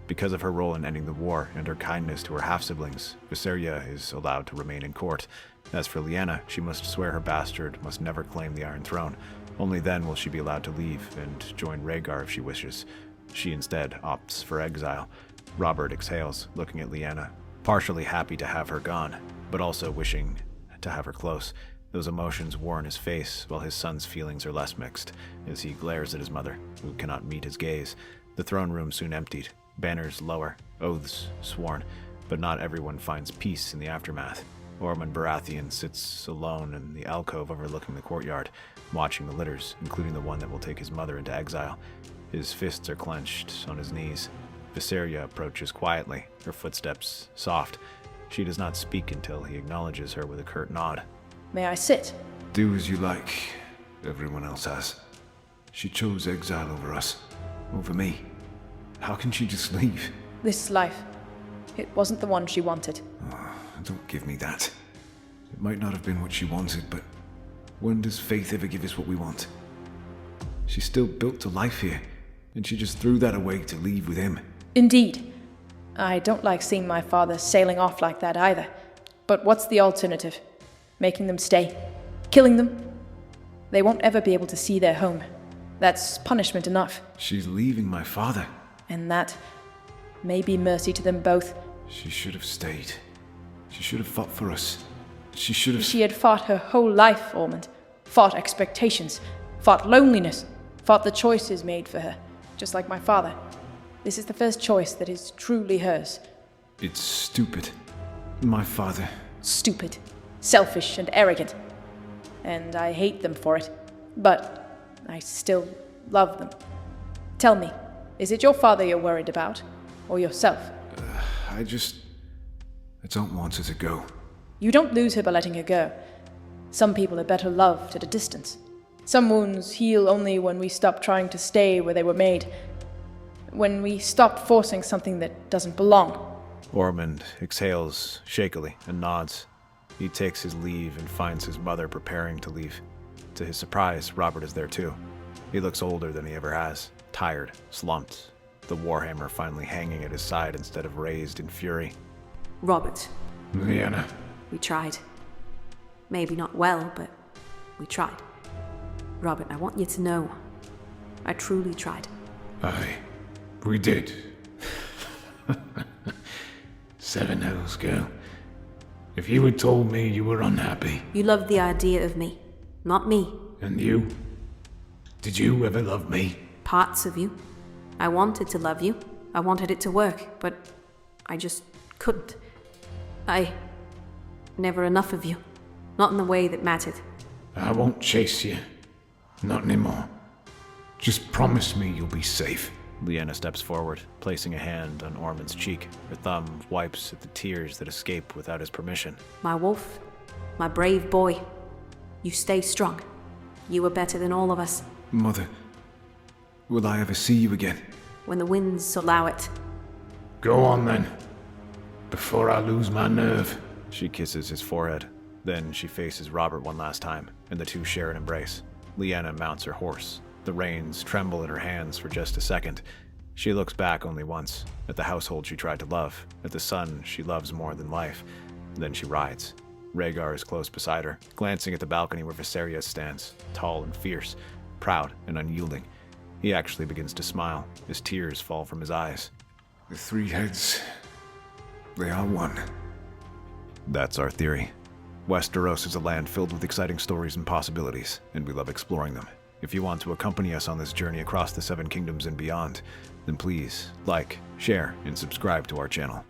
Because of her role in ending the war and her kindness to her half-siblings, Viseria is allowed to remain in court. As for Lyanna, she must swear her bastard must never claim the Iron Throne. Only then will she be allowed to leave and join Rhaegar if she wishes. She instead opts for exile. Robert exhales, looking at Lyanna, partially happy to have her gone, but also wishing to have her close. Those emotions war in his face, while his son's feelings are less mixed, as he glares at his mother, who cannot meet his gaze. The throne room soon emptied, banners lower, oaths sworn, but not everyone finds peace in the aftermath. Ormond Baratheon sits alone in the alcove overlooking the courtyard, watching the litters, including the one that will take his mother into exile. His fists are clenched on his knees. Viseria approaches quietly, her footsteps soft. She does not speak until he acknowledges her with a curt nod. May I sit? Do as you like. Everyone else has. She chose exile over us. Over me. How can she just leave? This life. It wasn't the one she wanted. Oh, don't give me that. It might not have been what she wanted, but when does faith ever give us what we want? She's still built to life here, and she just threw that away to leave with him. Indeed. I don't like seeing my father sailing off like that either. But what's the alternative? Making them stay? Killing them? They won't ever be able to see their home. That's punishment enough. She's leaving my father. And that may be mercy to them both. She should have stayed. She should have fought for us. She should have... She had fought her whole life, Ormond. Fought expectations. Fought loneliness. Fought the choices made for her. Just like my father. This is the first choice that is truly hers. It's stupid. My father... Stupid. Selfish and arrogant. And I hate them for it. But I still love them. Tell me, is it your father you're worried about? Or yourself? I don't want her to go. You don't lose her by letting her go. Some people are better loved at a distance. Some wounds heal only when we stop trying to stay where they were made. When we stop forcing something that doesn't belong. Ormond exhales shakily and nods. He takes his leave and finds his mother preparing to leave. To his surprise, Robert is there too. He looks older than he ever has, tired, slumped, the warhammer finally hanging at his side instead of raised in fury. Robert. Lyanna. We tried. Maybe not well, but we tried. Robert, I want you to know, I truly tried. Aye, we did. 7 Hells, girl. If you had told me you were unhappy... You loved the idea of me, not me. And you? Did you ever love me? Parts of you. I wanted to love you. I wanted it to work, but I just couldn't. Never enough of you. Not in the way that mattered. I won't chase you. Not anymore. Just promise me you'll be safe. Lyanna steps forward, placing a hand on Ormond's cheek. Her thumb wipes at the tears that escape without his permission. My wolf, my brave boy, you stay strong. You were better than all of us. Mother, will I ever see you again? When the winds allow it. Go on then, before I lose my nerve. She kisses his forehead. Then she faces Robert one last time, and the two share an embrace. Lyanna mounts her horse. The reins tremble in her hands for just a second. She looks back only once, at the household she tried to love, at the son she loves more than life. Then she rides. Rhaegar is close beside her, glancing at the balcony where Viserys stands, tall and fierce, proud and unyielding. He actually begins to smile, as tears fall from his eyes. The 3 heads, they are one. That's our theory. Westeros is a land filled with exciting stories and possibilities, and we love exploring them. If you want to accompany us on this journey across the 7 kingdoms and beyond, then please like, share, and subscribe to our channel.